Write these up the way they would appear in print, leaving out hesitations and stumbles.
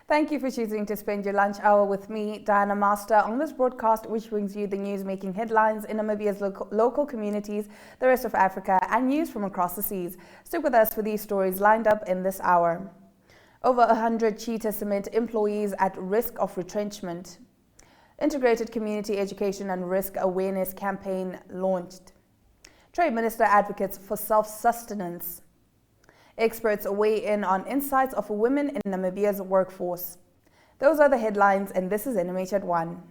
Thank you for choosing to spend your lunch hour with me, Diana Master, on this broadcast, which brings you the news making headlines in Namibia's local communities, the rest of Africa, and news from across the seas. Stick with us for these stories lined up in this hour. Over 100 Cheetah Cement employees at risk of retrenchment. Integrated Community Education and Risk Awareness Campaign launched. Trade Minister advocates for self-sustenance. Experts weigh in on insights of women in Namibia's workforce. Those are the headlines, and this is NMH at 1.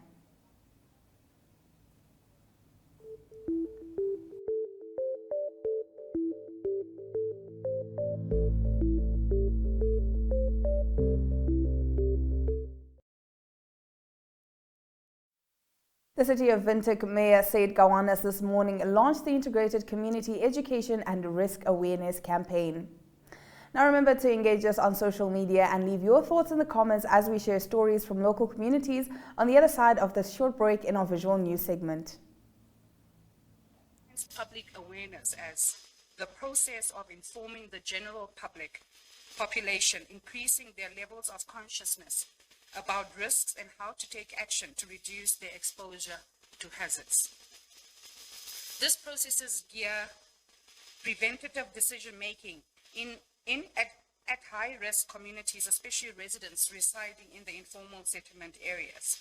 The City of Windhoek Mayor Said Gawanas this morning launched the Integrated Community Education and Risk Awareness Campaign. Now remember to engage us on social media and leave your thoughts in the comments as we share stories from local communities on the other side of this short break in our visual news segment. Public awareness as the process of informing the general population, increasing their levels of consciousness about risks and how to take action to reduce their exposure to hazards. This process gear preventative decision making at high-risk communities, especially residents residing in the informal settlement areas.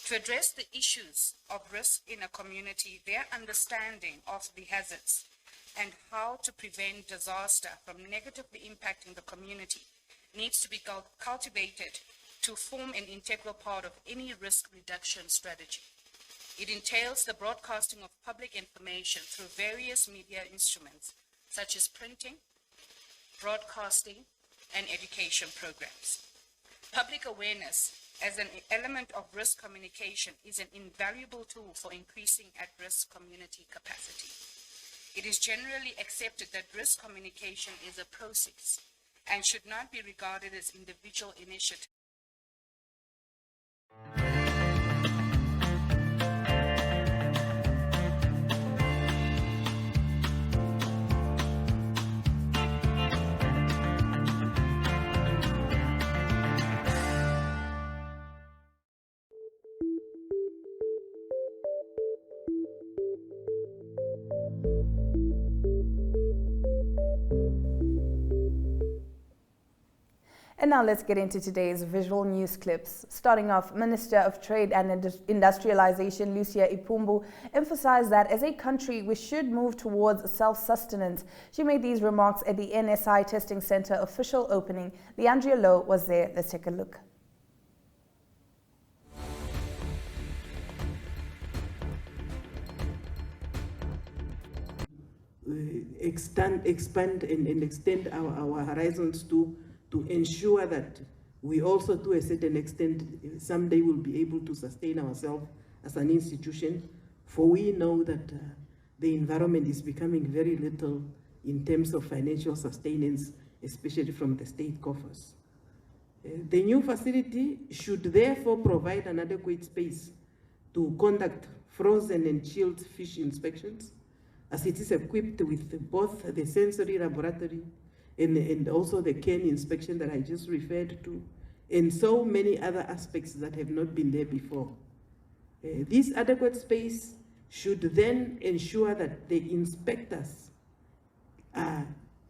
To address the issues of risk in a community, their understanding of the hazards and how to prevent disaster from negatively impacting the community needs to be cultivated to form an integral part of any risk reduction strategy. It entails the broadcasting of public information through various media instruments, such as printing, broadcasting, and education programs. Public awareness as an element of risk communication is an invaluable tool for increasing at-risk community capacity. It is generally accepted that risk communication is a process and should not be regarded as individual initiative. And now let's get into today's visual news clips. Starting off, Minister of Trade and Industrialization Lucia Ipumbu emphasized that as a country we should move towards self-sustenance. She made these remarks at the NSI Testing Center official opening. Leandria Lowe was there. Let's take a look. Expand and extend our horizons to ensure that we also, to a certain extent, someday will be able to sustain ourselves as an institution, for we know that the environment is becoming very little in terms of financial sustenance, especially from the state coffers. The new facility should therefore provide an adequate space to conduct frozen and chilled fish inspections, as it is equipped with both the sensory laboratory and also the can inspection that I just referred to, and so many other aspects that have not been there before. This adequate space should then ensure that the inspectors are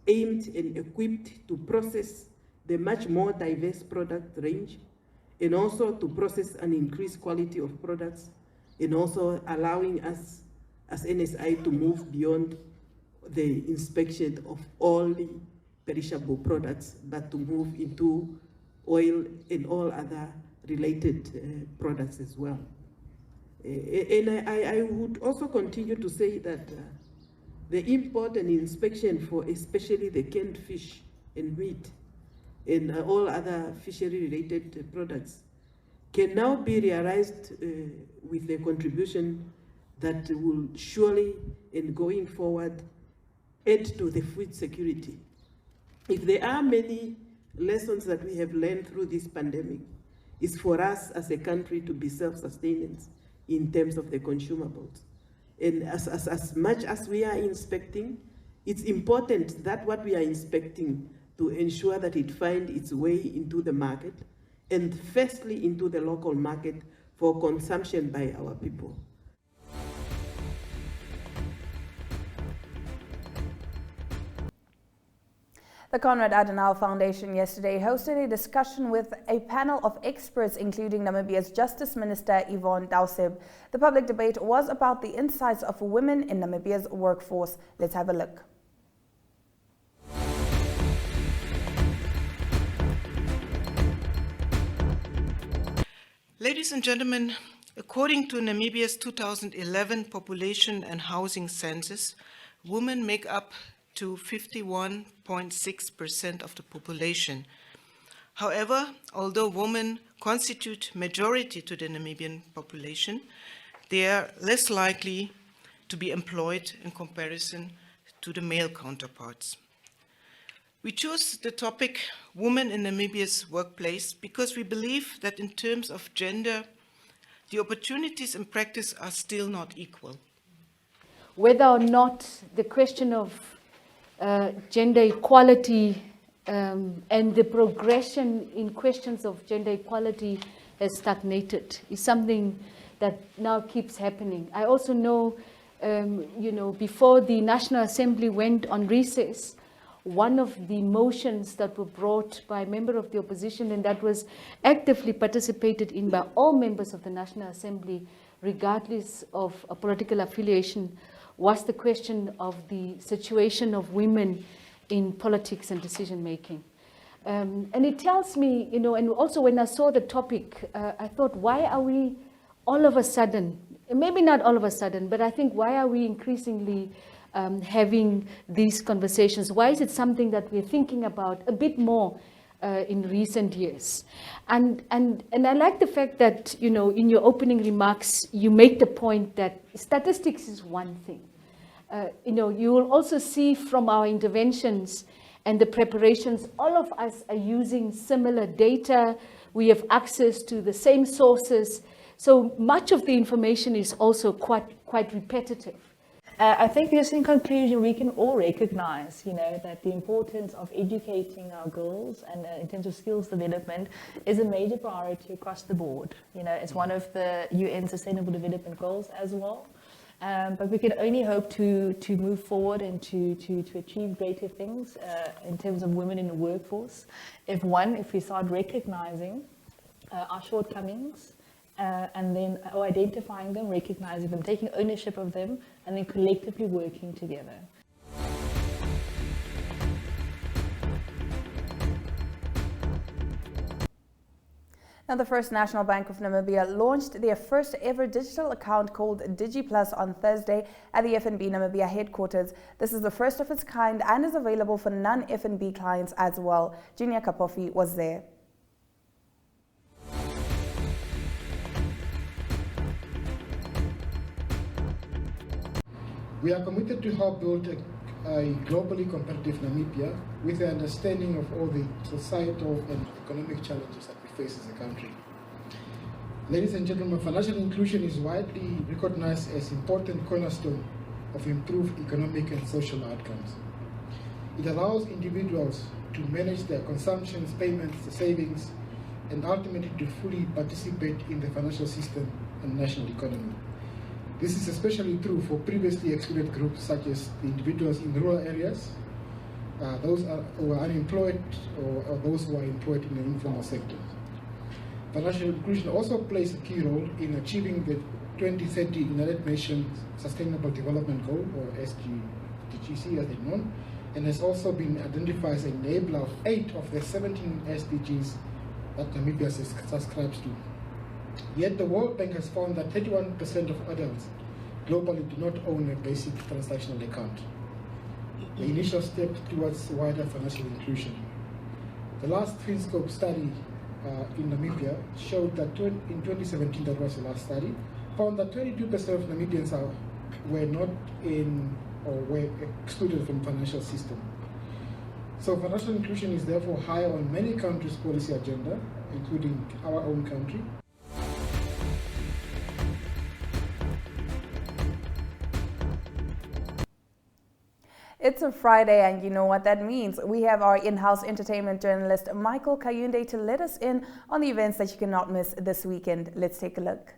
aimed and equipped to process the much more diverse product range, and also to process an increased quality of products, and also allowing us as NSI to move beyond the inspection of all the perishable products, but to move into oil and all other related products as well. And I would also continue to say that the import and inspection for especially the canned fish and meat and all other fishery-related products can now be realized with a contribution that will surely, and going forward, add to the food security. If there are many lessons that we have learned through this pandemic, it's for us as a country to be self-sustained in terms of the consumables. And as much as we are inspecting, it's important that what we are inspecting to ensure that it finds its way into the market, and firstly into the local market for consumption by our people. The Konrad Adenauer Foundation yesterday hosted a discussion with a panel of experts, including Namibia's Justice Minister Yvonne Dauseb. The public debate was about the insights of women in Namibia's workforce. Let's have a look. Ladies and gentlemen, according to Namibia's 2011 population and housing census, women make up to 51.6% of the population. However, although women constitute majority to the Namibian population, they are less likely to be employed in comparison to the male counterparts. We chose the topic Women in Namibia's Workplace because we believe that in terms of gender, the opportunities in practice are still not equal. Whether or not the question of gender equality and the progression in questions of gender equality has stagnated is something that now keeps happening. I also know, before the National Assembly went on recess, one of the motions that were brought by a member of the opposition, and that was actively participated in by all members of the National Assembly, regardless of a political affiliation, was the question of the situation of women in politics and decision making. And it tells me, and also when I saw the topic, I thought, why are we all of a sudden, maybe not all of a sudden, but I think why are we increasingly having these conversations? Why is it something that we're thinking about a bit more in recent years? And I like the fact that, in your opening remarks, you make the point that statistics is one thing. You will also see from our interventions and the preparations, all of us are using similar data. We have access to the same sources. So much of the information is also quite repetitive. I think just in conclusion, we can all recognize, that the importance of educating our girls and in terms of skills development is a major priority across the board. It's one of the UN Sustainable Development Goals as well. But we can only hope to move forward and to achieve greater things in terms of women in the workforce. If we start recognizing our shortcomings, and then identifying them, recognizing them, taking ownership of them, and then collectively working together. Now, the First National Bank of Namibia launched their first ever digital account called DigiPlus on Thursday at the FNB Namibia headquarters. This is the first of its kind and is available for non-FNB clients as well. Junior Kapofi was there. We are committed to help build a globally competitive Namibia with the understanding of all the societal and economic challenges that we face as a country. Ladies and gentlemen, financial inclusion is widely recognized as an important cornerstone of improved economic and social outcomes. It allows individuals to manage their consumptions, payments, savings, and ultimately to fully participate in the financial system and national economy. This is especially true for previously excluded groups such as the individuals in rural areas, those who are unemployed, or those who are employed in the informal sector. Financial inclusion also plays a key role in achieving the 2030 United Nations Sustainable Development Goal, or SDGs as they're known, and has also been identified as an enabler of 8 of the 17 SDGs that Namibia subscribes to. Yet the World Bank has found that 31% of adults globally do not own a basic transactional account, the initial step towards wider financial inclusion. The last FinScope study in Namibia showed that in 2017, that was the last study, found that 22% of Namibians were not in or were excluded from the financial system. So financial inclusion is therefore high on many countries' policy agenda, including our own country. It's a Friday, and you know what that means. We have our in-house entertainment journalist, Michael Kayunde, to let us in on the events that you cannot miss this weekend. Let's take a look.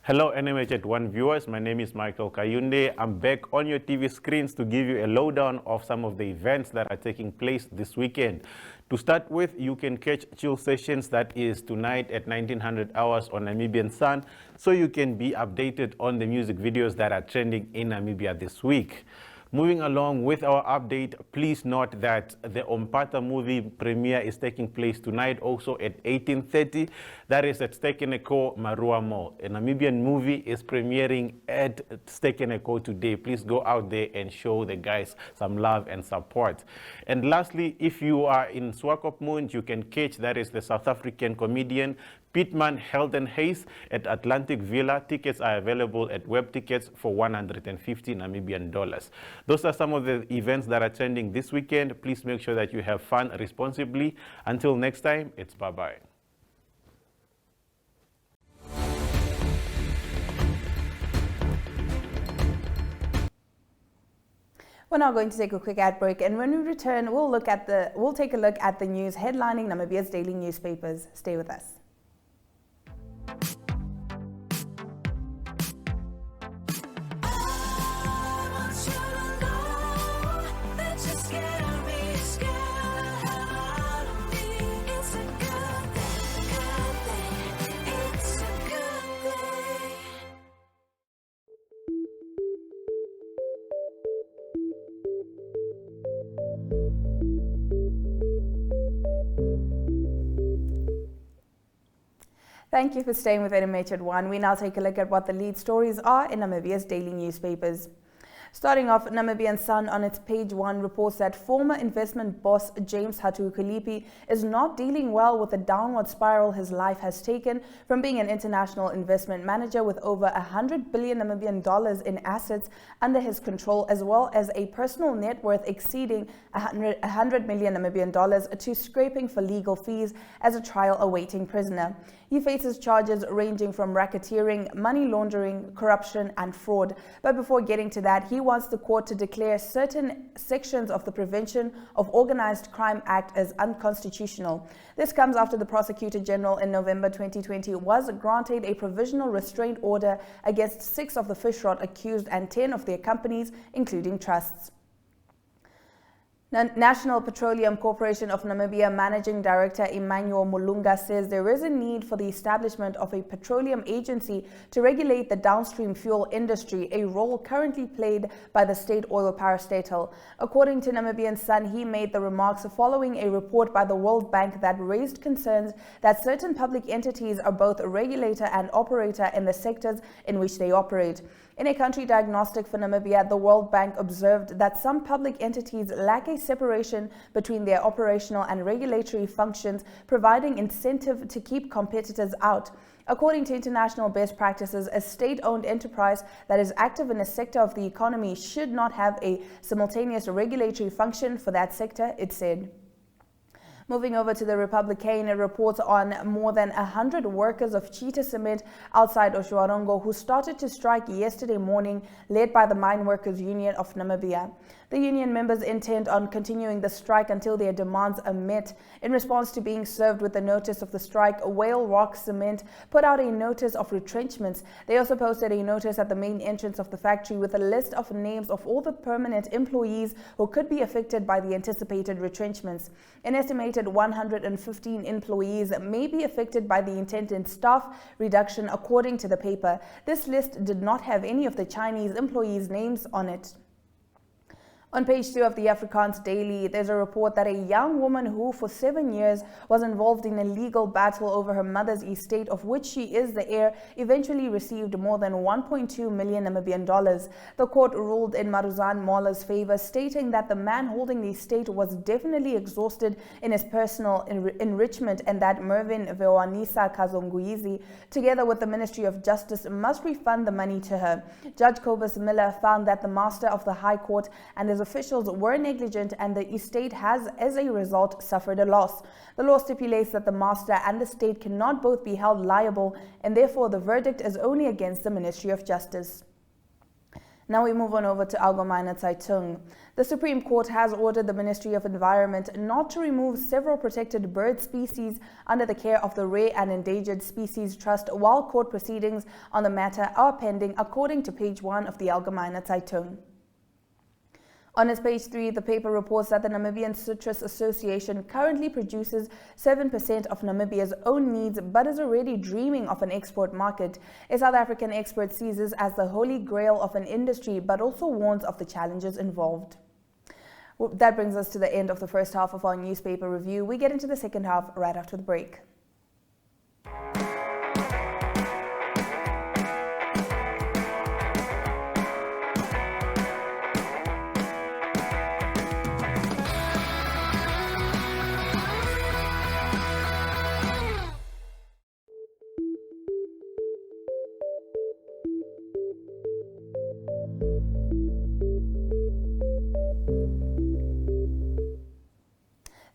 Hello NMH at 1 viewers, my name is Michael Kayunde. I'm back on your TV screens to give you a lowdown of some of the events that are taking place this weekend. To start with, you can catch Chill Sessions, that is tonight at 1900 hours on Namibian Sun, so you can be updated on the music videos that are trending in Namibia this week. Moving along with our update, please note that the Ompata movie premiere is taking place tonight, also at 18:30. That is at Stekeneko Marua Mall. A Namibian movie is premiering at Stekeneko today. Please go out there and show the guys some love and support. And lastly, if you are in Swakopmund, you can catch, that is the South African comedian Pittman Helden Hayes at Atlantic Villa. Tickets are available at web tickets for 150 Namibian dollars. Those are some of the events that are trending this weekend. Please make sure that you have fun responsibly. Until next time, it's bye-bye. We're now going to take a quick ad break, and when we return, we'll take a look at the news headlining Namibia's daily newspapers. Stay with us. Thank you for staying with NMH at 1. We now take a look at what the lead stories are in Namibia's daily newspapers. Starting off, Namibian Sun on its page 1 reports that former investment boss James Hatukulipi is not dealing well with the downward spiral his life has taken from being an international investment manager with over 100 billion Namibian dollars in assets under his control, as well as a personal net worth exceeding 100 million Namibian dollars, to scraping for legal fees as a trial awaiting prisoner. He faces charges ranging from racketeering, money laundering, corruption, and fraud. But before getting to that, he wants the court to declare certain sections of the Prevention of Organized Crime Act as unconstitutional. This comes after the Prosecutor General in November 2020 was granted a provisional restraint order against 6 of the fish rot accused and 10 of their companies, including trusts. National Petroleum Corporation of Namibia Managing Director Emmanuel Mulunga says there is a need for the establishment of a petroleum agency to regulate the downstream fuel industry, a role currently played by the state oil parastatal. According to Namibian Sun, he made the remarks following a report by the World Bank that raised concerns that certain public entities are both a regulator and operator in the sectors in which they operate. In a country diagnostic for Namibia, the World Bank observed that some public entities lack a separation between their operational and regulatory functions, providing incentive to keep competitors out. According to international best practices, a state-owned enterprise that is active in a sector of the economy should not have a simultaneous regulatory function for that sector, it said. Moving over to the Republican, it reports on more than 100 workers of Cheetah Cement outside Oshuarongo who started to strike yesterday morning, led by the Mine Workers Union of Namibia. The union members intend on continuing the strike until their demands are met. In response to being served with the notice of the strike, Whale Rock Cement put out a notice of retrenchments. They also posted a notice at the main entrance of the factory with a list of names of all the permanent employees who could be affected by the anticipated retrenchments. An estimated 115 employees may be affected by the intended staff reduction, according to the paper. This list did not have any of the Chinese employees' names on it. On page 2 of the Afrikaans Daily, there's a report that a young woman who for 7 years was involved in a legal battle over her mother's estate, of which she is the heir, eventually received more than 1.2 million Namibian dollars. The court ruled in Maruzan Mola's favor, stating that the man holding the estate was definitely exhausted in his personal enrichment and that Mervyn Vewanisa Kazonguizi, together with the Ministry of Justice, must refund the money to her. Judge Cobus Miller found that the Master of the High Court and his officials were negligent and the estate has, as a result, suffered a loss. The law stipulates that the master and the state cannot both be held liable, and therefore the verdict is only against the Ministry of Justice. Now we move on over to Allgemeine Zeitung. The Supreme Court has ordered the Ministry of Environment not to remove several protected bird species under the care of the Rare and Endangered Species Trust while court proceedings on the matter are pending, according to page 1 of the Allgemeine Zeitung. On its page 3, the paper reports that the Namibian Citrus Association currently produces 7% of Namibia's own needs, but is already dreaming of an export market. A South African expert sees this as the holy grail of an industry, but also warns of the challenges involved. Well, that brings us to the end of the first half of our newspaper review. We get into the second half right after the break.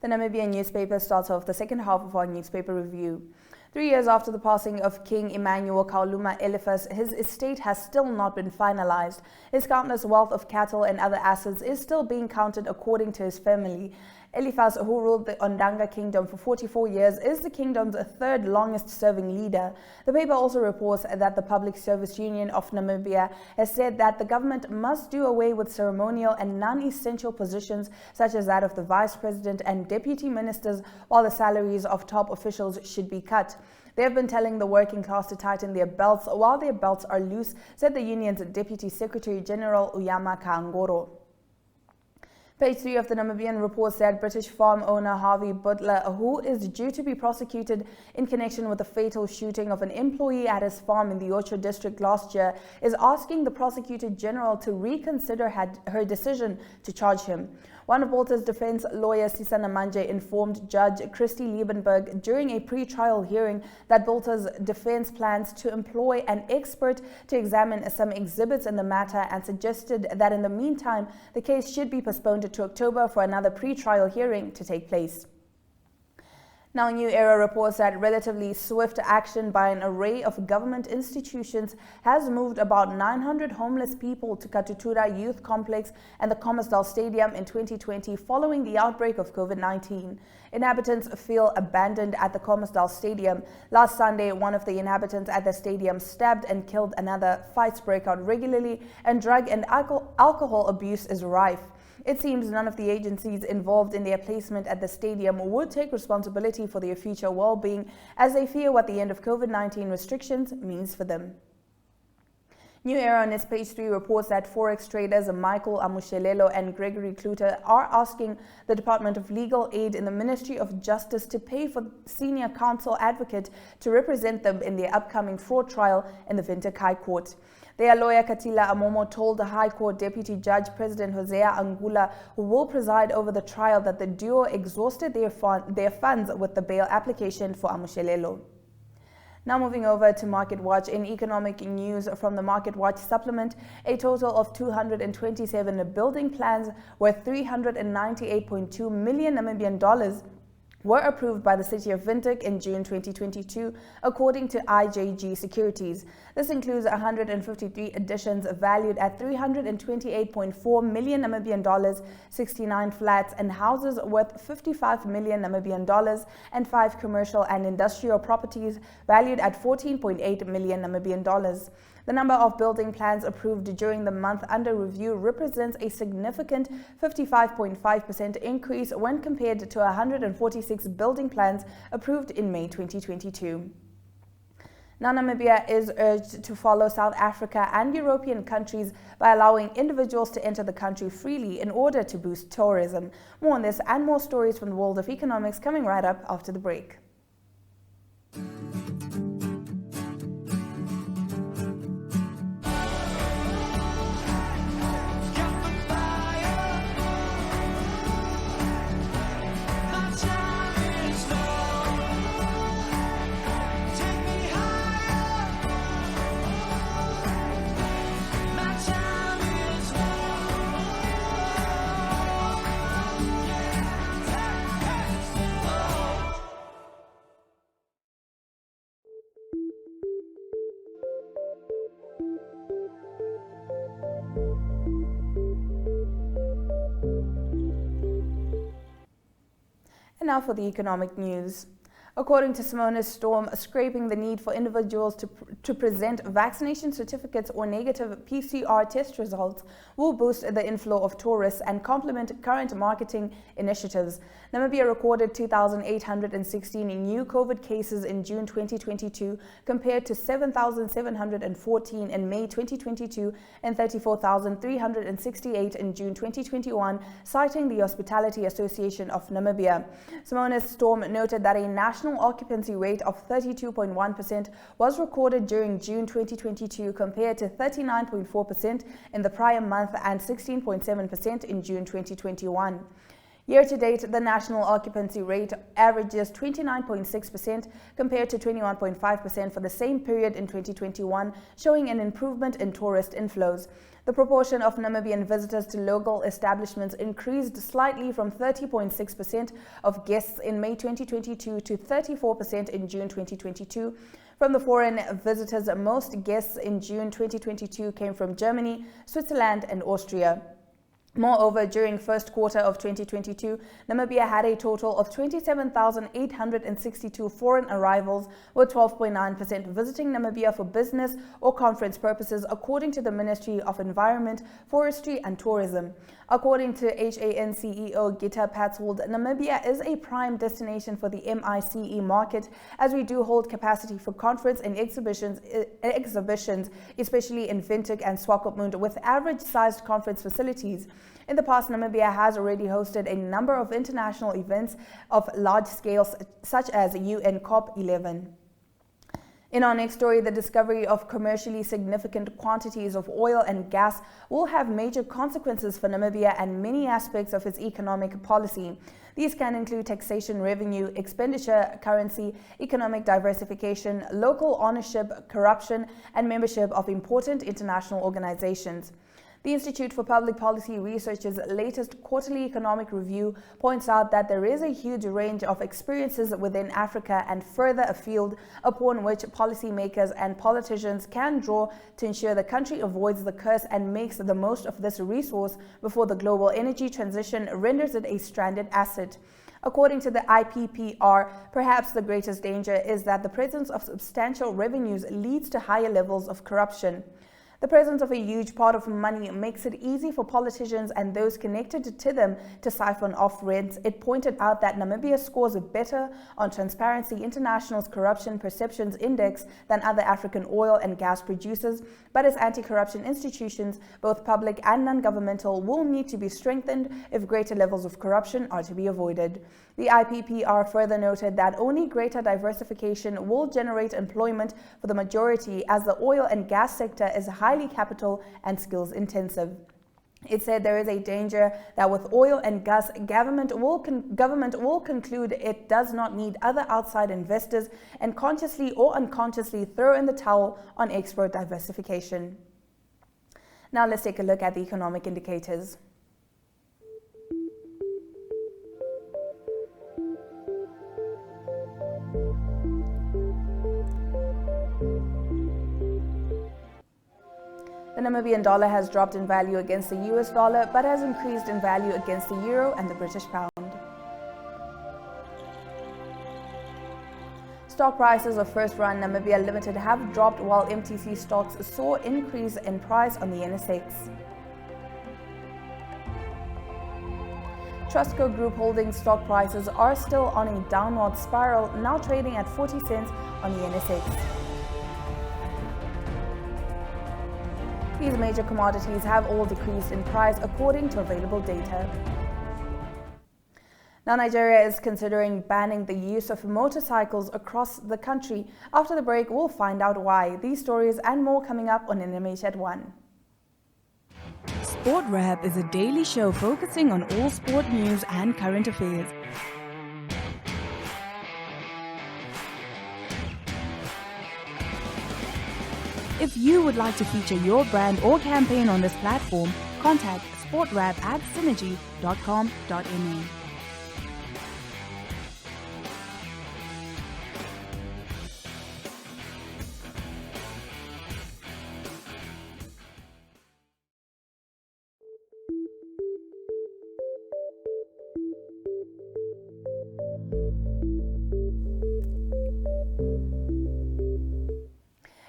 The Namibian newspaper starts off the second half of our newspaper review. 3 years after the passing of King Emmanuel Kauluma Eliphas, his estate has still not been finalized. His countless wealth of cattle and other assets is still being counted according to his family. Eliphas, who ruled the Ondanga Kingdom for 44 years, is the kingdom's third longest-serving leader. The paper also reports that the Public Service Union of Namibia has said that the government must do away with ceremonial and non-essential positions such as that of the vice president and deputy ministers, while the salaries of top officials should be cut. They have been telling the working class to tighten their belts while their belts are loose, said the union's Deputy Secretary General Uyama Kangoro. Page 3 of the Namibian report said British farm owner Harvey Butler, who is due to be prosecuted in connection with the fatal shooting of an employee at his farm in the Ocho district last year, is asking the Prosecutor General to reconsider her decision to charge him. One of Butler's defense lawyer, Sisana Manje, informed Judge Christy Liebenberg during a pre-trial hearing that Butler's defense plans to employ an expert to examine some exhibits in the matter and suggested that in the meantime, the case should be postponed to October for another pre-trial hearing to take place. Now, New Era reports that relatively swift action by an array of government institutions has moved about 900 homeless people to Katutura Youth Complex and the Commersdal Stadium in 2020 following the outbreak of COVID-19. Inhabitants feel abandoned at the Commersdal Stadium. Last Sunday, one of the inhabitants at the stadium stabbed and killed another. Fights break out regularly and drug and alcohol abuse is rife. It seems none of the agencies involved in their placement at the stadium would take responsibility for their future well-being, as they fear what the end of COVID-19 restrictions means for them. New Era on its page 3 reports that Forex traders Michael Amushelelo and Gregory Kluter are asking the Department of Legal Aid in the Ministry of Justice to pay for senior counsel advocate to represent them in their upcoming fraud trial in the Windhoek High Court. Their lawyer Katila Amomo told the High Court Deputy Judge President Hosea Angula, who will preside over the trial, that the duo exhausted their funds with the bail application for Amushelelo. Now moving over to Market Watch. In economic news from the Market Watch supplement, a total of 227 building plans worth $398.2 million Namibian dollars were approved by the city of Windhoek in June 2022, according to IJG Securities. This includes 153 additions valued at $328.4 million Namibian dollars, 69 flats and houses worth $55 million Namibian dollars, and 5 commercial and industrial properties valued at $14.8 million Namibian dollars. The number of building plans approved during the month under review represents a significant 55.5% increase when compared to 146 building plans approved in May 2022. Now, Namibia is urged to follow South Africa and European countries by allowing individuals to enter the country freely in order to boost tourism. More on this and more stories from the world of economics coming right up after the break. And now for the economic news. According to Simona's Storm, scraping the need for individuals to present vaccination certificates or negative PCR test results will boost the inflow of tourists and complement current marketing initiatives. Namibia recorded 2,816 new COVID cases in June 2022 compared to 7,714 in May 2022 and 34,368 in June 2021, citing the Hospitality Association of Namibia. Simona's Storm noted that a national occupancy rate of 32.1% was recorded during June 2022 compared to 39.4% in the prior month and 16.7% in June 2021. Year to date, the national occupancy rate averages 29.6% compared to 21.5% for the same period in 2021, showing an improvement in tourist inflows. The proportion of Namibian visitors to local establishments increased slightly from 30.6% of guests in May 2022 to 34% in June 2022. From the foreign visitors, most guests in June 2022 came from Germany, Switzerland, and Austria. Moreover, during first quarter of 2022, Namibia had a total of 27,862 foreign arrivals, with 12.9% visiting Namibia for business or conference purposes, according to the Ministry of Environment, Forestry and Tourism. According to HAN CEO Gita Patswold, Namibia is a prime destination for the MICE market, as we do hold capacity for conference and exhibitions, especially in Windhoek and Swakopmund, with average-sized conference facilities. In the past, Namibia has already hosted a number of international events of large scale, such as UN COP11. In our next story, the discovery of commercially significant quantities of oil and gas will have major consequences for Namibia and many aspects of its economic policy. These can include taxation, revenue, expenditure, currency, economic diversification, local ownership, corruption, and membership of important international organizations. The Institute for Public Policy Research's latest quarterly economic review points out that there is a huge range of experiences within Africa and further afield upon which policymakers and politicians can draw to ensure the country avoids the curse and makes the most of this resource before the global energy transition renders it a stranded asset. According to the IPPR, perhaps the greatest danger is that the presence of substantial revenues leads to higher levels of corruption. The presence of a huge pot of money makes it easy for politicians and those connected to them to siphon off rents. It pointed out that Namibia scores better on Transparency International's Corruption Perceptions Index than other African oil and gas producers, but its anti-corruption institutions, both public and non-governmental, will need to be strengthened if greater levels of corruption are to be avoided. The IPPR further noted that only greater diversification will generate employment for the majority, as the oil and gas sector is highly capital and skills intensive. It said there is a danger that with oil and gas, government will conclude it does not need other outside investors and consciously or unconsciously throw in the towel on export diversification. Now let's take a look at the economic indicators. The Namibian dollar has dropped in value against the US dollar, but has increased in value against the euro and the British pound. Stock prices of First Run Namibia Limited have dropped, while MTC stocks saw increase in price on the NSX. Trustco Group Holdings stock prices are still on a downward spiral, now trading at 40 cents on the NSX. These major commodities have all decreased in price according to available data. Now, Nigeria is considering banning the use of motorcycles across the country. After the break, we'll find out why. These stories and more coming up on NMH at 1. Sport Wrap is a daily show focusing on all sport news and current affairs. If you would like to feature your brand or campaign on this platform, contact sportwrap@synergy.com.ma.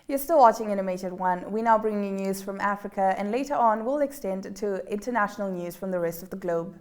You're still watching NMH at 1. We now bring you news from Africa, and later on we'll extend to international news from the rest of the globe.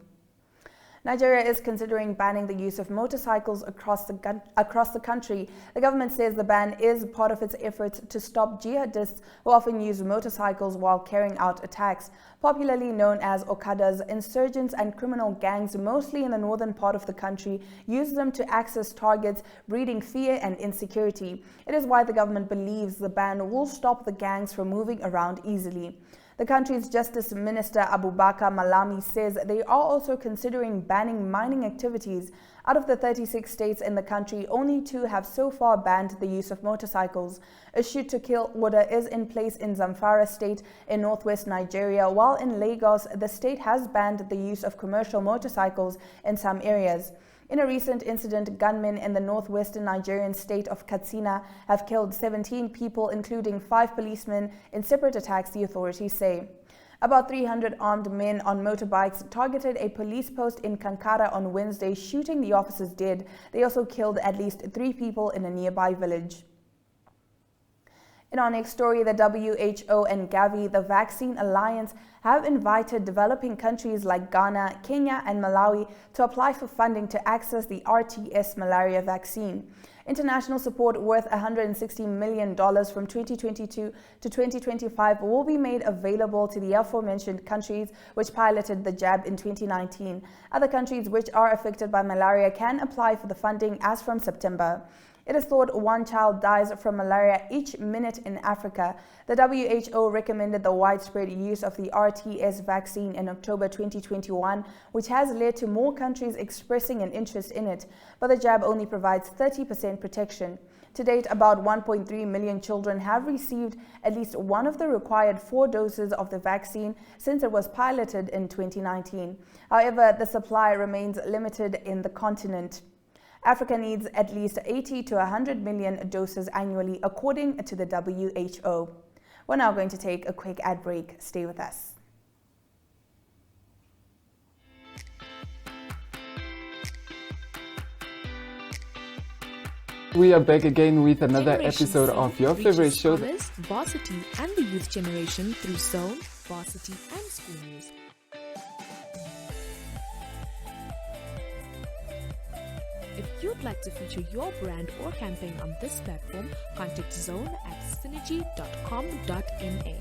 Nigeria is considering banning the use of motorcycles across the country. The government says the ban is part of its efforts to stop jihadists who often use motorcycles while carrying out attacks. Popularly known as Okadas, insurgents and criminal gangs, mostly in the northern part of the country, use them to access targets, breeding fear and insecurity. It is why the government believes the ban will stop the gangs from moving around easily. The country's Justice Minister Abubakar Malami says they are also considering banning mining activities. Out of the 36 states in the country, only 2 have so far banned the use of motorcycles. A shoot-to-kill order is in place in Zamfara state in northwest Nigeria, while in Lagos, the state has banned the use of commercial motorcycles in some areas. In a recent incident, gunmen in the northwestern Nigerian state of Katsina have killed 17 people, including 5 policemen, in separate attacks, the authorities say. About 300 armed men on motorbikes targeted a police post in Kankara on Wednesday, shooting the officers dead. They also killed at least 3 people in a nearby village. In our next story, the WHO and Gavi, the Vaccine Alliance, have invited developing countries like Ghana, Kenya and Malawi to apply for funding to access the RTS malaria vaccine. International support worth $160 million from 2022 to 2025 will be made available to the aforementioned countries which piloted the jab in 2019. Other countries which are affected by malaria can apply for the funding as from September. It is thought 1 child dies from malaria each minute in Africa. The WHO recommended the widespread use of the RTS vaccine in October 2021, which has led to more countries expressing an interest in it, but the jab only provides 30% protection. To date, about 1.3 million children have received at least one of the required 4 doses of the vaccine since it was piloted in 2019. However, the supply remains limited in the continent. Africa needs at least 80 to 100 million doses annually, according to the WHO. We're now going to take a quick ad break. Stay with us. We are back again with another Generation episode Z of your reaches favorite show. scholars, varsity and the youth generation through Zone, Varsity and School News. If you'd like to feature your brand or campaign on this platform, contact Zone at synergy.com.ma.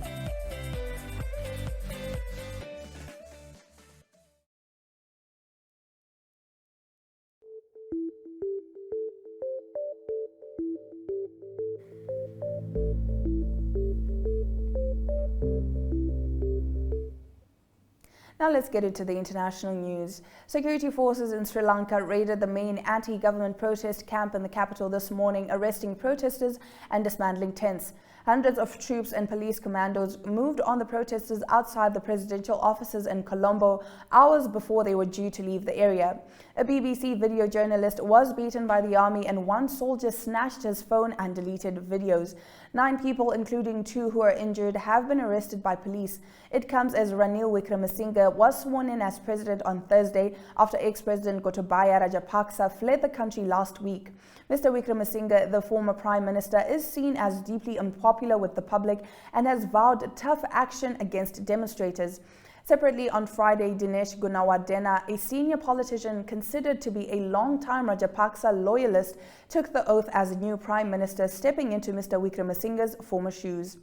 Now let's get into the international news. Security forces in Sri Lanka raided the main anti-government protest camp in the capital this morning, arresting protesters and dismantling tents. Hundreds of troops and police commandos moved on the protesters outside the presidential offices in Colombo hours before they were due to leave the area. A BBC video journalist was beaten by the army and 1 soldier snatched his phone and deleted videos. 9 people, including 2 who are injured, have been arrested by police. It comes as Ranil Wickremesinghe was sworn in as president on Thursday after ex-president Gotabaya Rajapaksa fled the country last week. Mr. Wickremesinghe, the former prime minister, is seen as deeply unpopular with the public and has vowed tough action against demonstrators. Separately, on Friday, Dinesh Gunawardena, a senior politician considered to be a long-time Rajapaksa loyalist, took the oath as new prime minister, stepping into Mr. Wickremesinghe's former shoes.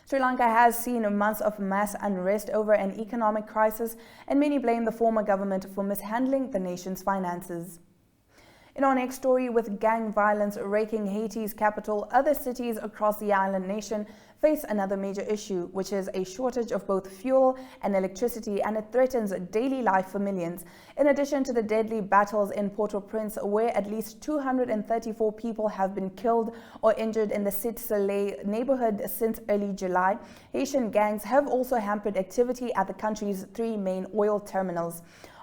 Sri Lanka has seen months of mass unrest over an economic crisis, and many blame the former government for mishandling the nation's finances. In our next story, with gang violence raking Haiti's capital, other cities across the island nation face another major issue, which is a shortage of both fuel and electricity, and it threatens daily life for millions. In addition to the deadly battles in Port-au-Prince, where at least 234 people have been killed or injured in the Cité Soleil neighborhood since early July, Haitian gangs have also hampered activity at the country's 3 main oil terminals.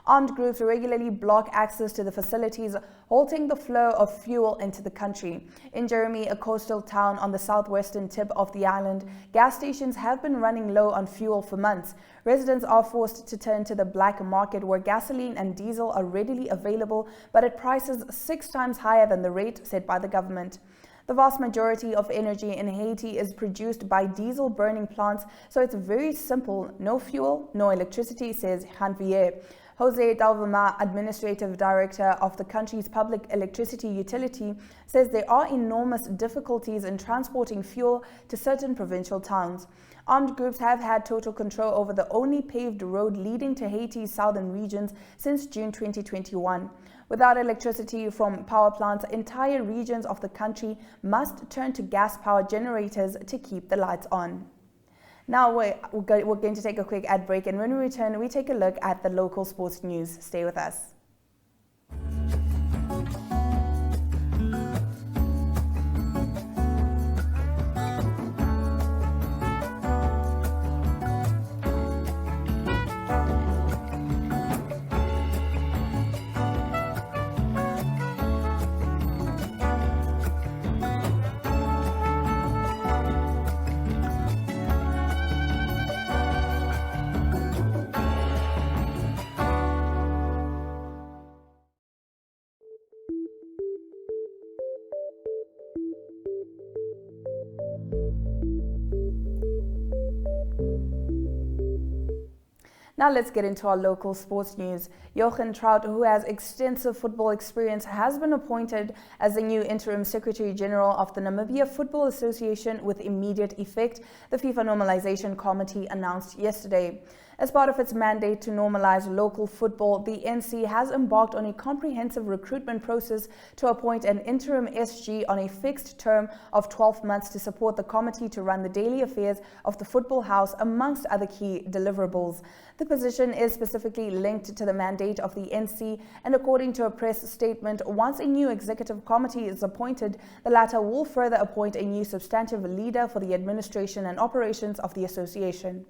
Armed groups regularly block access to the facilities, halting the flow of fuel into the country. In Jeremy, a coastal town on the southwestern tip of the island, gas stations have been running low on fuel for months. Residents are forced to turn to the black market, where gasoline and diesel are readily available, but at prices 6 times higher than the rate set by the government. The vast majority of energy in Haiti is produced by diesel burning plants, so it's very simple: no fuel, no electricity, says Janvier. Jose Dalvama, administrative director of the country's public electricity utility, says there are enormous difficulties in transporting fuel to certain provincial towns. Armed groups have had total control over the only paved road leading to Haiti's southern regions since June 2021. Without electricity from power plants, entire regions of the country must turn to gas-powered generators to keep the lights on. Now we're going to take a quick ad break, and when we return, we take a look at the local sports news. Stay with us. Now let's get into our local sports news. Jochen Trout, who has extensive football experience, has been appointed as the new interim Secretary General of the Namibia Football Association with immediate effect, the FIFA Normalization Committee announced yesterday. As part of its mandate to normalize local football, the NC has embarked on a comprehensive recruitment process to appoint an interim SG on a fixed term of 12 months to support the committee to run the daily affairs of the football house, amongst other key deliverables. The position is specifically linked to the mandate of the NC, and according to a press statement, once a new executive committee is appointed, the latter will further appoint a new substantive leader for the administration and operations of the association.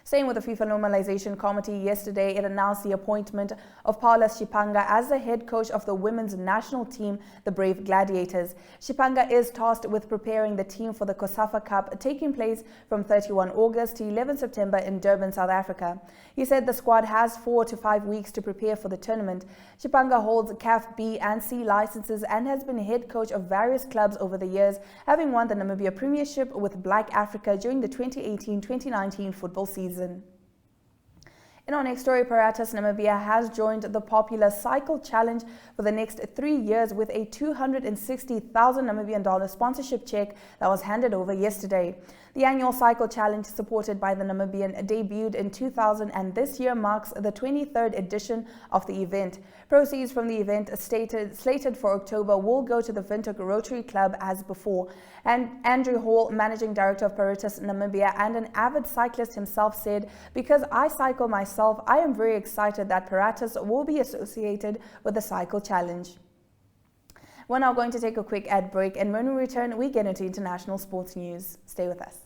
Staying with the FIFA Normalization Committee, yesterday it announced the appointment of Paula Shipanga as the head coach of the women's national team, the Brave Gladiators. Shipanga is tasked with preparing the team for the COSAFA Cup, taking place from 31 August to 11 September in Durban, South Africa. He said the squad has 4 to 5 weeks to prepare for the tournament. Shipanga holds CAF B and C licenses and has been head coach of various clubs over the years, having won the Namibia Premiership with Black Africa during the 2018-2019 football season. In our next story, Paratus Namibia has joined the popular Cycle Challenge for the next 3 years with a $260,000 Namibian sponsorship check that was handed over yesterday. The annual Cycle Challenge, supported by the Namibian, debuted in 2000 and this year marks the 23rd edition of the event. Proceeds from the event slated for October will go to the Windhoek Rotary Club as before. And Andrew Hall, Managing Director of Paratus Namibia and an avid cyclist himself, said, "Because I cycle myself, I am very excited that Paratus will be associated with the Cycle Challenge." We're now going to take a quick ad break, and when we return, we get into international sports news. Stay with us.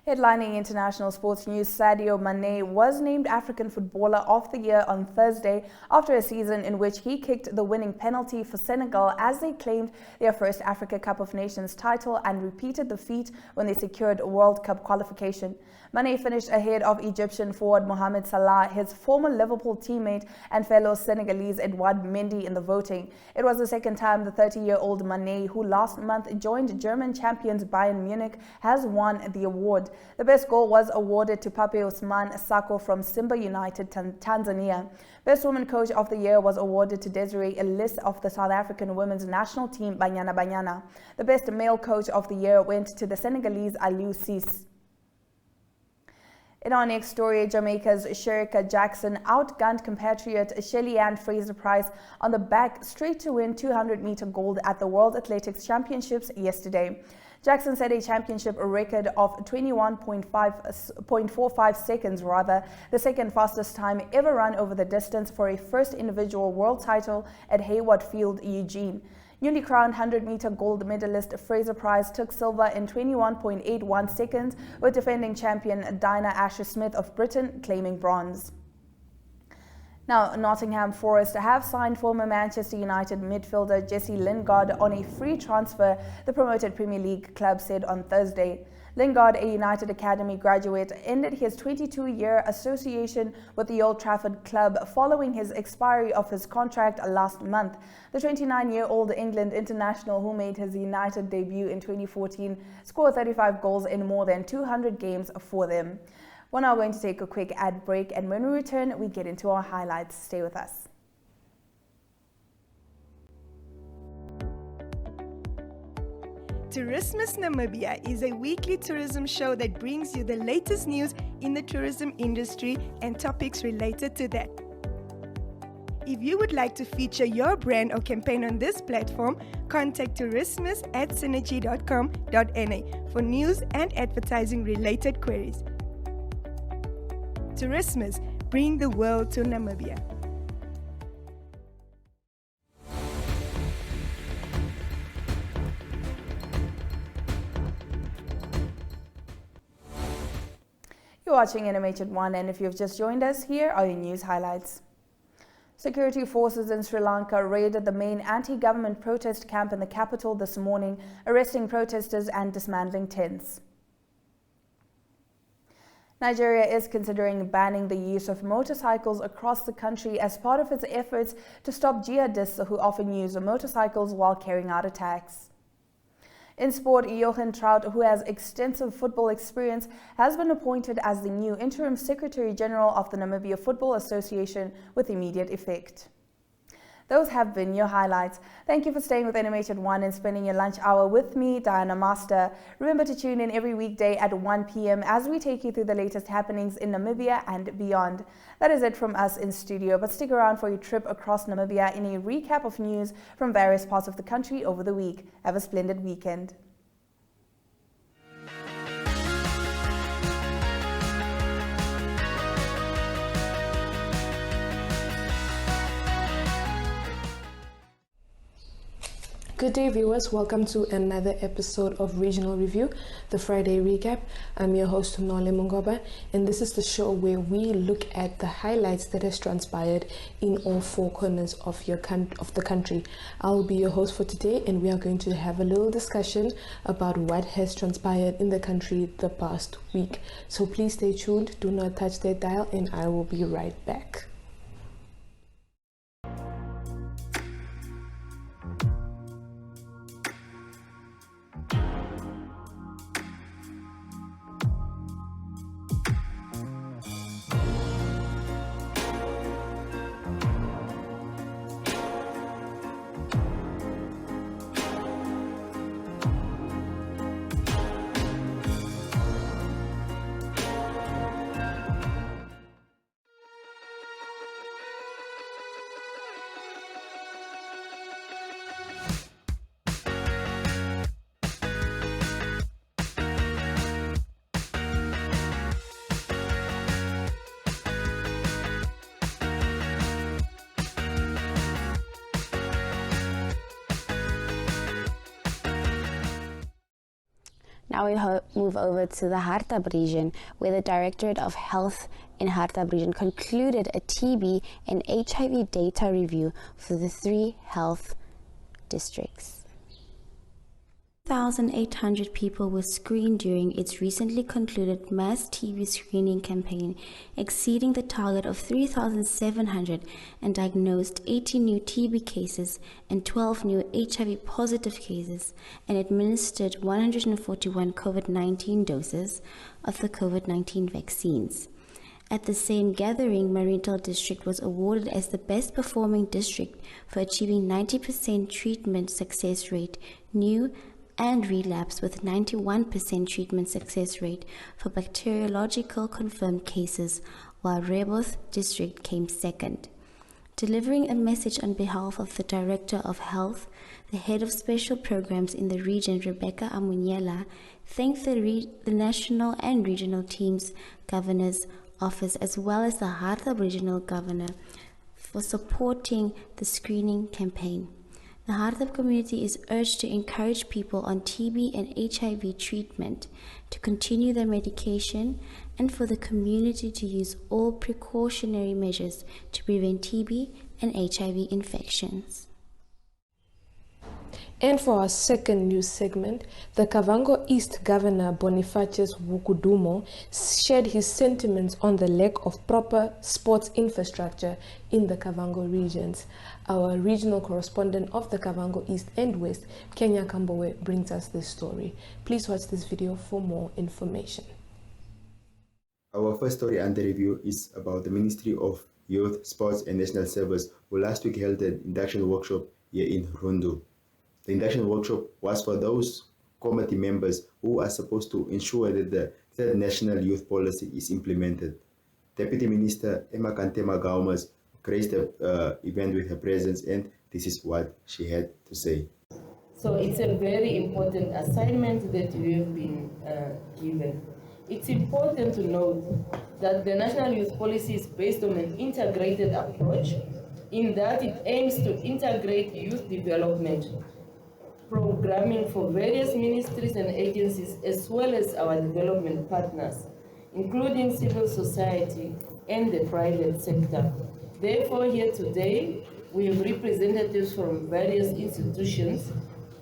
Headlining international sports news, Sadio Mane was named African Footballer of the Year on Thursday after a season in which he kicked the winning penalty for Senegal as they claimed their first Africa Cup of Nations title and repeated the feat when they secured World Cup qualification. Mane finished ahead of Egyptian forward Mohamed Salah, his former Liverpool teammate, and fellow Senegalese Edouard Mendy in the voting. It was the second time the 30-year-old Mane, who last month joined German champions Bayern Munich, has won the award. The best goal was awarded to Pape Ousmane Sako from Simba United, Tanzania. Best Woman Coach of the Year was awarded to Desiree Ellis of the South African women's national team, Banyana Banyana. The Best Male Coach of the Year went to the Senegalese Aliou Cisse. In our next story, Jamaica's Sherika Jackson outgunned compatriot Shelly-Ann Fraser-Price on the back straight to win 200-meter gold at the World Athletics Championships yesterday. Jackson set a championship record of 21.45 seconds, the second fastest time ever run over the distance for a first individual world title at Hayward Field, Eugene. Newly crowned 100-meter gold medalist Fraser-Price took silver in 21.81 seconds, with defending champion Dinah Asher-Smith of Britain claiming bronze. Now, Nottingham Forest have signed former Manchester United midfielder Jesse Lingard on a free transfer, the promoted Premier League club said on Thursday. Lingard, a United Academy graduate, ended his 22-year association with the Old Trafford club following his expiry of his contract last month. The 29-year-old England international, who made his United debut in 2014, scored 35 goals in more than 200 games for them. We're now going to take a quick ad break, and when we return, we get into our highlights. Stay with us. Tourismus Namibia is a weekly tourism show that brings you the latest news in the tourism industry and topics related to that. If you would like to feature your brand or campaign on this platform, contact tourismus@synergy.com.na for news and advertising related queries. Tourismus, bring the world to Namibia. You're watching NMH at 1, and if you've just joined us, here are your news highlights. Security forces in Sri Lanka raided the main anti-government protest camp in the capital this morning, arresting protesters and dismantling tents. Nigeria is considering banning the use of motorcycles across the country as part of its efforts to stop jihadists who often use motorcycles while carrying out attacks. In sport, Johan Trout, who has extensive football experience, has been appointed as the new interim Secretary General of the Namibia Football Association with immediate effect. Those have been your highlights. Thank you for staying with NMH at 1 and spending your lunch hour with me, Diana Master. Remember to tune in every weekday at 1 p.m. as we take you through the latest happenings in Namibia and beyond. That is it from us in studio, but stick around for your trip across Namibia in a recap of news from various parts of the country over the week. Have a splendid weekend. Good day, viewers. Welcome to another episode of Regional Review, the Friday recap. I'm your host, Nole Mungoba, and this is the show where we look at the highlights that has transpired in all four corners of the country. I'll be your host for today, and we are going to have a little discussion about what has transpired in the country the past week. So please stay tuned, do not touch that dial, and I will be right back. Now we move over to the Hartab region, where the Directorate of Health in Hartab region concluded a TB and HIV data review for the 3 health districts. 1,800 people were screened during its recently concluded mass TB screening campaign, exceeding the target of 3,700, and diagnosed 80 new TB cases and 12 new HIV positive cases, and administered 141 COVID-19 doses of the COVID-19 vaccines. At the same gathering, Mariental District was awarded as the best performing district for achieving 90% treatment success rate, new and relapse, with 91% treatment success rate for bacteriological confirmed cases, while Reboth District came second. Delivering a message on behalf of the Director of Health, the Head of Special Programs in the region, Rebecca Amunyela, thanked the national and regional teams, Governor's Office, as well as the Harthab Regional Governor for supporting the screening campaign. The Harthab community is urged to encourage people on TB and HIV treatment to continue their medication, and for the community to use all precautionary measures to prevent TB and HIV infections. And for our second news segment, the Kavango East Governor Bonifacius Wukudumo shared his sentiments on the lack of proper sports infrastructure in the Kavango regions. Our regional correspondent of the Kavango East and West, Kenya Kambowe, brings us this story. Please watch this video for more information. Our first story under review is about the Ministry of Youth, Sports and National Service, who last week held an induction workshop here in Rundu. The induction workshop was for those committee members who are supposed to ensure that the third national youth policy is implemented. Deputy Minister Emma Kantema Gaumas graced the event with her presence, and this is what she had to say. So it's a very important assignment that we have been given. It's important to note that the national youth policy is based on an integrated approach, in that it aims to integrate youth development programming for various ministries and agencies, as well as our development partners, including civil society and the private sector. Therefore, here today, we have representatives from various institutions,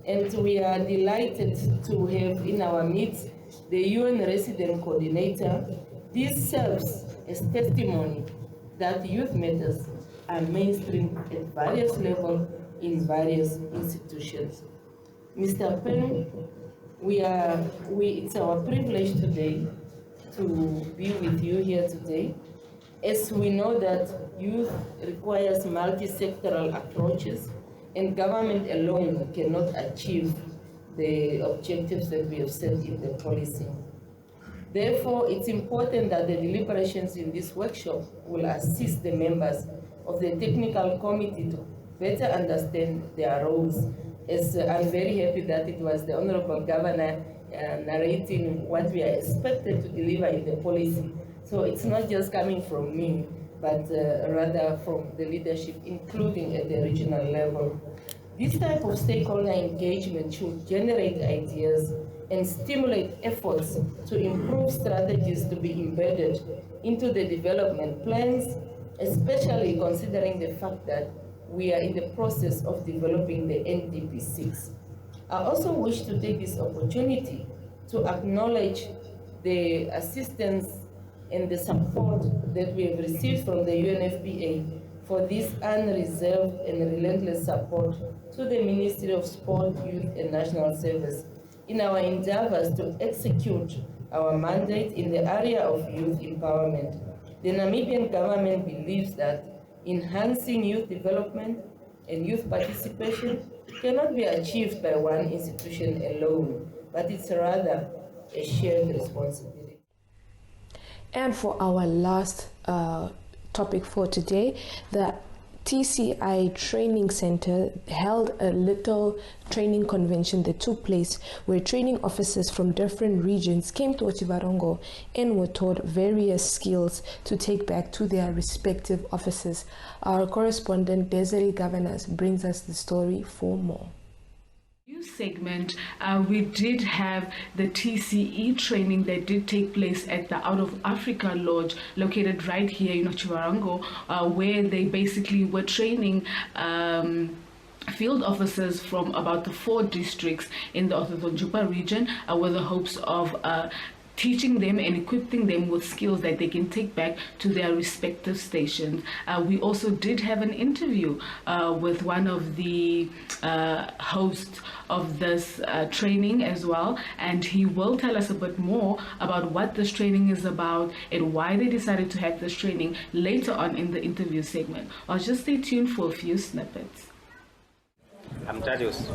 and we are delighted to have in our midst the UN Resident Coordinator. This serves as testimony that youth matters are mainstream at various levels in various institutions. Mr. Pen, it's our privilege today to be with you here today, as we know that youth requires multi-sectoral approaches, and government alone cannot achieve the objectives that we have set in the policy. Therefore, it's important that the deliberations in this workshop will assist the members of the technical committee to better understand their roles, as I'm very happy that it was the Honorable Governor narrating what we are expected to deliver in the policy. So it's not just coming from me, but rather from the leadership, including at the regional level. This type of stakeholder engagement should generate ideas and stimulate efforts to improve strategies to be embedded into the development plans, especially considering the fact that we are in the process of developing the NDP 6. I also wish to take this opportunity to acknowledge the assistance and the support that we have received from the UNFPA for this unreserved and relentless support to the Ministry of Sport, Youth and National Service in our endeavors to execute our mandate in the area of youth empowerment. The Namibian government believes that enhancing youth development and youth participation cannot be achieved by one institution alone, but it's rather a shared responsibility. And for our last topic for today, the TCI Training Center held a little training convention that took place where training officers from different regions came to Ochivarongo and were taught various skills to take back to their respective offices. Our correspondent Desiree Governors brings us the story for more. Segment, we did have the TCE training that did take place at the Out of Africa Lodge located right here in Chiwarongo, where they basically were training field officers from about the 4 districts in the Ototonjupa region with the hopes of teaching them and equipping them with skills that they can take back to their respective stations. We also did have an interview with one of the hosts of this training as well, and he will tell us a bit more about what this training is about and why they decided to have this training later on in the interview segment. I'll just stay tuned for a few snippets. I'm Tadius.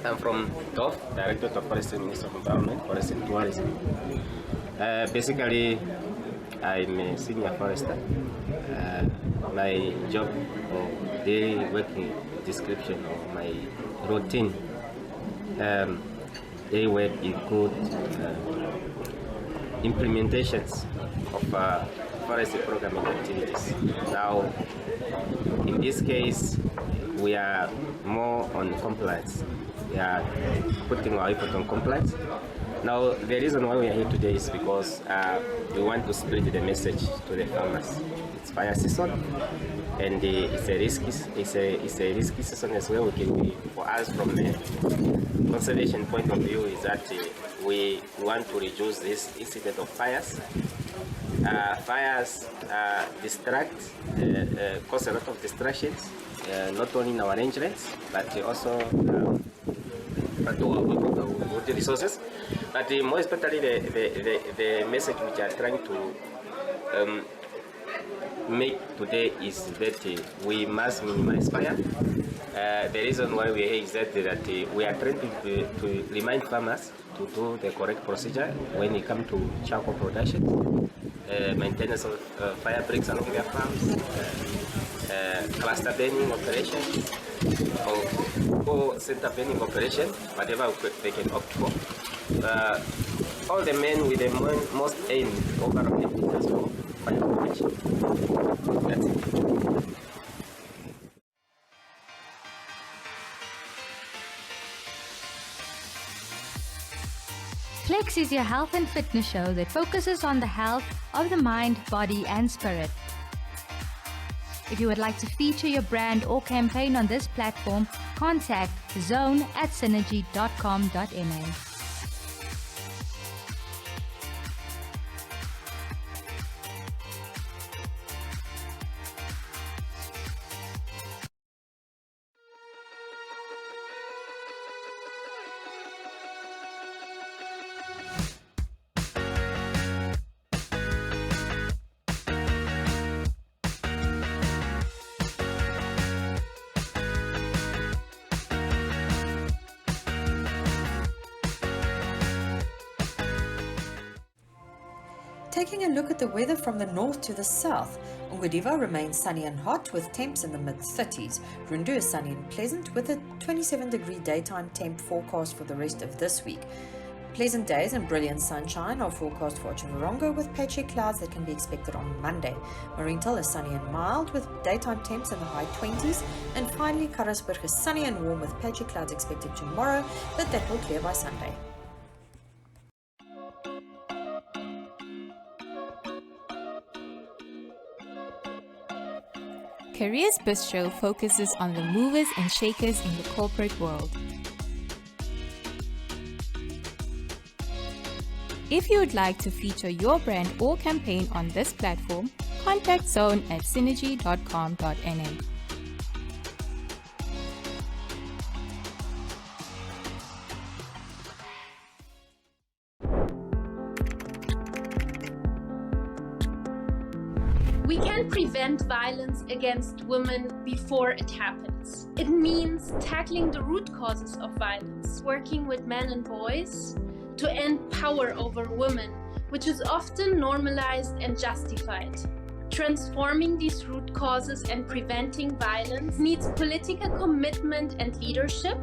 I'm from DOF, Directorate of Forestry, Minister of Environment, Forest and Tourism. Basically, I'm a senior forester. My job or daily working description of my routine daily work includes implementations of forestry programming activities. Now, in this case, we are more on compliance. We are putting our effort on compliance. Now, the reason why we are here today is because we want to spread the message to the farmers. It's fire season, and it's a risky season as well. For us, from the conservation point of view, is that we want to reduce this incident of fires. Fires distract, cause a lot of distractions, not only in our rangelands, but also with the resources. But more especially the message which I are trying to make today is that we must minimize fire. The reason why we are here is that we are trying to remind farmers to do the correct procedure when it comes to charcoal production, maintenance of fire breaks along their farms, cluster burning operations, or center burning operation, whatever they can opt for. All the men with the most aim overall importance for fire prevention. That's it. Flex is your health and fitness show that focuses on the health of the mind, body, and spirit. If you would like to feature your brand or campaign on this platform, contact zone@synergy.com.na. Taking a look at the weather from the north to the south, Ongwediva remains sunny and hot with temps in the mid-30s. Rundu is sunny and pleasant with a 27-degree daytime temp forecast for the rest of this week. Pleasant days and brilliant sunshine are forecast for Chiwarongo with patchy clouds that can be expected on Monday. Mariental is sunny and mild with daytime temps in the high 20s. And finally, Karasburg is sunny and warm with patchy clouds expected tomorrow, but that will clear by Sunday. Careers Bistro focuses on the movers and shakers in the corporate world. If you would like to feature your brand or campaign on this platform, contact zone@synergy.com.na. We can prevent violence against women before it happens. It means tackling the root causes of violence, working with men and boys to end power over women, which is often normalized and justified. Transforming these root causes and preventing violence needs political commitment and leadership,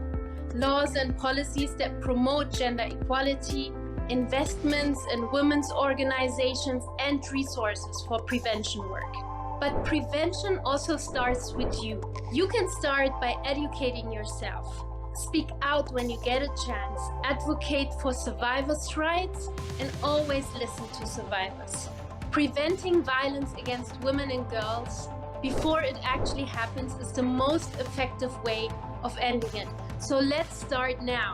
laws and policies that promote gender equality, investments in women's organizations, and resources for prevention work. But prevention also starts with you. You can start by educating yourself. Speak out when you get a chance, advocate for survivors' rights, and always listen to survivors. Preventing violence against women and girls before it actually happens is the most effective way of ending it. So let's start now.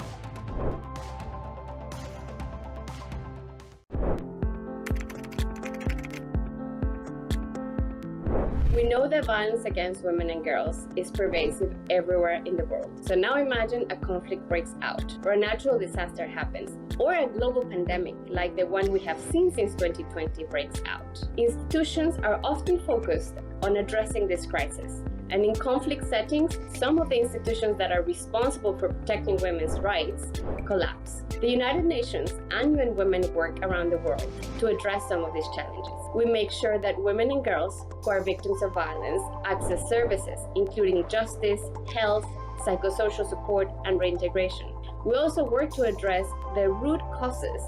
We know that violence against women and girls is pervasive everywhere in the world. So now imagine a conflict breaks out, or a natural disaster happens, or a global pandemic like the one we have seen since 2020 breaks out. Institutions are often focused on addressing this crisis. And in conflict settings, some of the institutions that are responsible for protecting women's rights collapse. The United Nations and UN Women work around the world to address some of these challenges. We make sure that women and girls who are victims of violence access services, including justice, health, psychosocial support, and reintegration. We also work to address the root causes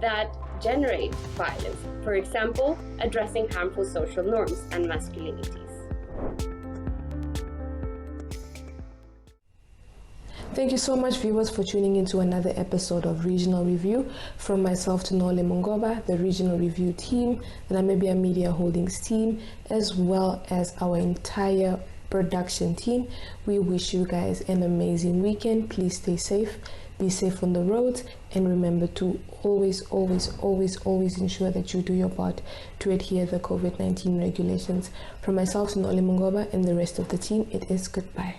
that generate violence, for example, addressing harmful social norms and masculinities. Thank you so much, viewers, for tuning into another episode of Regional Review. From myself to Nole Mungoba, the Regional Review team, the Namibia Media Holdings team, as well as our entire production team, we wish you guys an amazing weekend. Please stay safe, be safe on the roads, and remember to always ensure that you do your part to adhere to the COVID-19 regulations. From myself to Nole Mungoba and the rest of the team, it is goodbye.